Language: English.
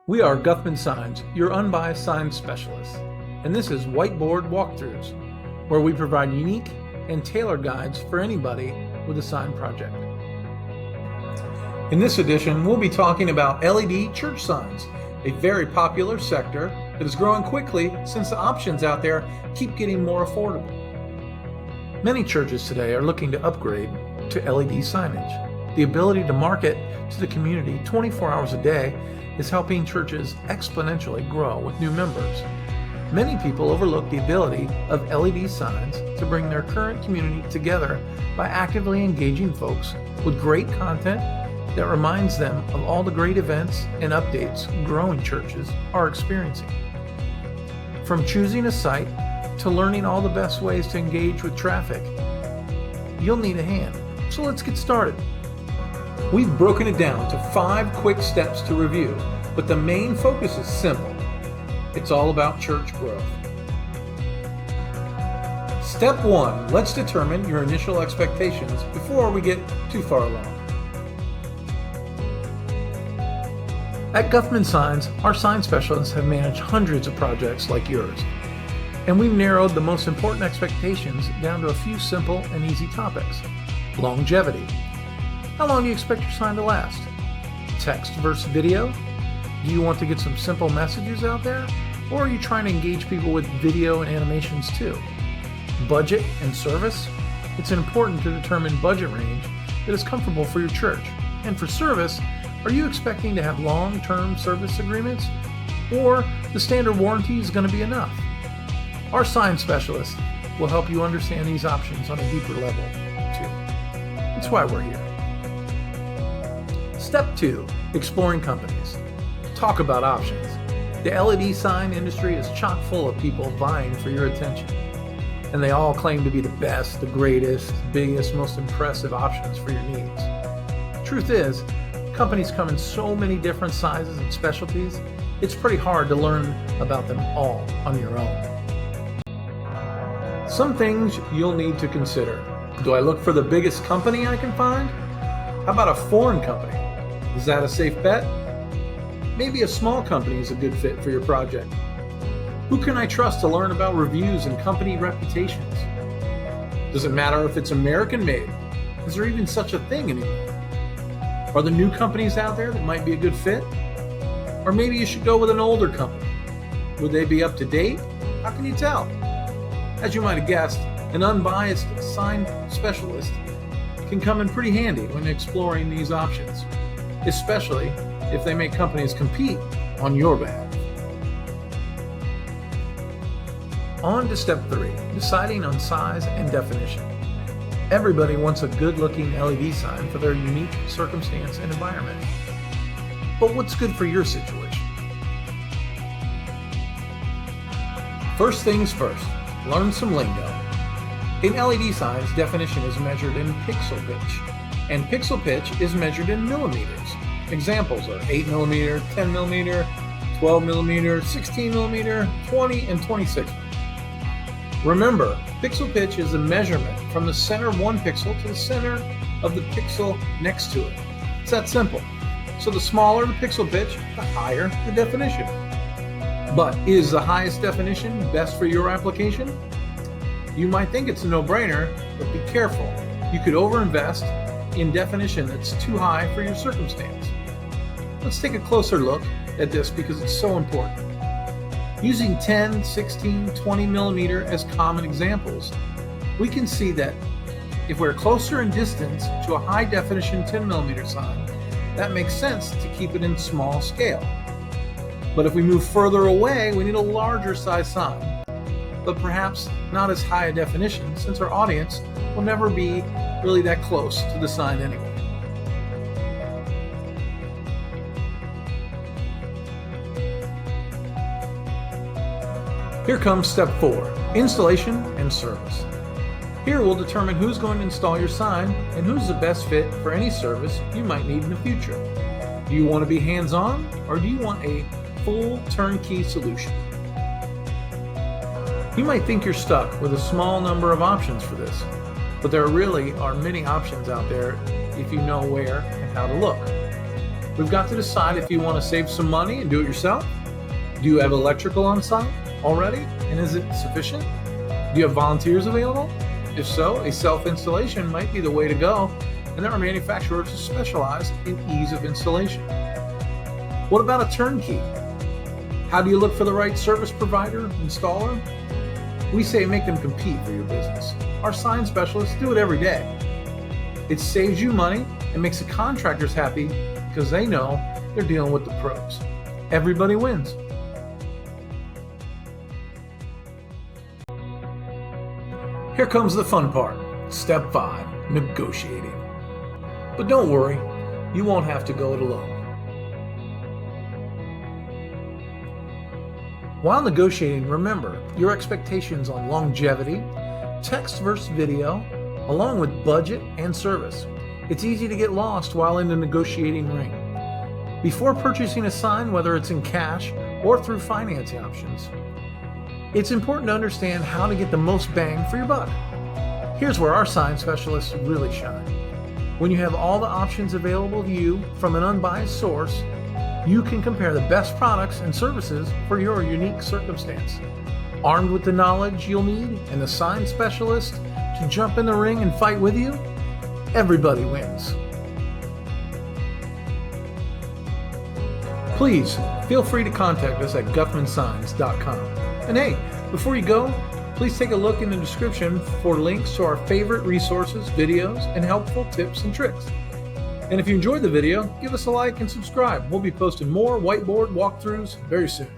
We are Guthman Signs, your unbiased sign specialists, and this is Whiteboard Walkthroughs, where we provide unique and tailored guides for anybody with a sign project. In this edition, we'll be talking about LED church signs, a very popular sector that is growing quickly since the options out there keep getting more affordable. Many churches today are looking to upgrade to LED signage. The ability to market to the community 24 hours a day is helping churches exponentially grow with new members. Many people overlook the ability of LED signs to bring their current community together by actively engaging folks with great content that reminds them of all the great events and updates growing churches are experiencing. From choosing a site to learning all the best ways to engage with traffic, you'll need a hand. So let's get started. We've broken it down to 5 quick steps to review, but the main focus is simple. It's all about church growth. Step 1, let's determine your initial expectations before we get too far along. At Guthman Signs, our sign specialists have managed hundreds of projects like yours, and we've narrowed the most important expectations down to a few simple and easy topics. Longevity. How long do you expect your sign to last? Text versus video? Do you want to get some simple messages out there? Or are you trying to engage people with video and animations too? Budget and service? It's important to determine budget range that is comfortable for your church. And for service, are you expecting to have long-term service agreements? Or the standard warranty is going to be enough? Our sign specialists will help you understand these options on a deeper level too. That's why we're here. Step 2, exploring companies. Talk about options. The LED sign industry is chock full of people vying for your attention, and they all claim to be the best, the greatest, biggest, most impressive options for your needs. Truth is, companies come in so many different sizes and specialties, it's pretty hard to learn about them all on your own. Some things you'll need to consider. Do I look for the biggest company I can find? How about a foreign company? Is that a safe bet? Maybe a small company is a good fit for your project. Who can I trust to learn about reviews and company reputations? Does it matter if it's American made? Is there even such a thing anymore? Are there new companies out there that might be a good fit? Or maybe you should go with an older company. Would they be up to date? How can you tell? As you might have guessed, an unbiased sign specialist can come in pretty handy when exploring these options, especially if they make companies compete on your behalf. On to step 3, deciding on size and definition. Everybody wants a good-looking LED sign for their unique circumstance and environment. But what's good for your situation? First things first, learn some lingo. In LED signs, definition is measured in pixel pitch, and pixel pitch is measured in millimeters. Examples are 8mm, 10mm, 12mm, 16mm, 20, and 26. Remember, pixel pitch is a measurement from the center of one pixel to the center of the pixel next to it. It's that simple. So the smaller the pixel pitch, the higher the definition. But is the highest definition best for your application? You might think it's a no-brainer, but be careful. You could overinvest in definition that's too high for your circumstance. Let's take a closer look at this because it's so important. Using 10, 16, 20mm as common examples, we can see that if we're closer in distance to a high definition 10mm sign, that makes sense to keep it in small scale. But if we move further away, we need a larger size sign, but perhaps not as high a definition since our audience will never be really that close to the sign anyway. Here comes step 4, installation and service. Here we'll determine who's going to install your sign and who's the best fit for any service you might need in the future. Do you want to be hands-on or do you want a full turnkey solution? You might think you're stuck with a small number of options for this, but there really are many options out there if you know where and how to look. We've got to decide if you want to save some money and do it yourself. Do you have electrical on site already, and is it sufficient? Do you have volunteers available? If so, a self-installation might be the way to go, and there are manufacturers who specialize in ease of installation. What about a turnkey? How do you look for the right service provider, installer? We say make them compete for your business. Our sign specialists do it every day. It saves you money and makes the contractors happy because they know they're dealing with the pros. Everybody wins. Here comes the fun part. Step 5, negotiating. But don't worry, you won't have to go it alone. While negotiating, remember your expectations on longevity, text versus video, along with budget and service. It's easy to get lost while in the negotiating ring. Before purchasing a sign, whether it's in cash or through financing options, it's important to understand how to get the most bang for your buck. Here's where our sign specialists really shine. When you have all the options available to you from an unbiased source, you can compare the best products and services for your unique circumstance. Armed with the knowledge you'll need and the sign specialist to jump in the ring and fight with you, everybody wins. Please feel free to contact us at guthmansigns.com. And hey, before you go, please take a look in the description for links to our favorite resources, videos, and helpful tips and tricks. And if you enjoyed the video, give us a like and subscribe. We'll be posting more whiteboard walkthroughs very soon.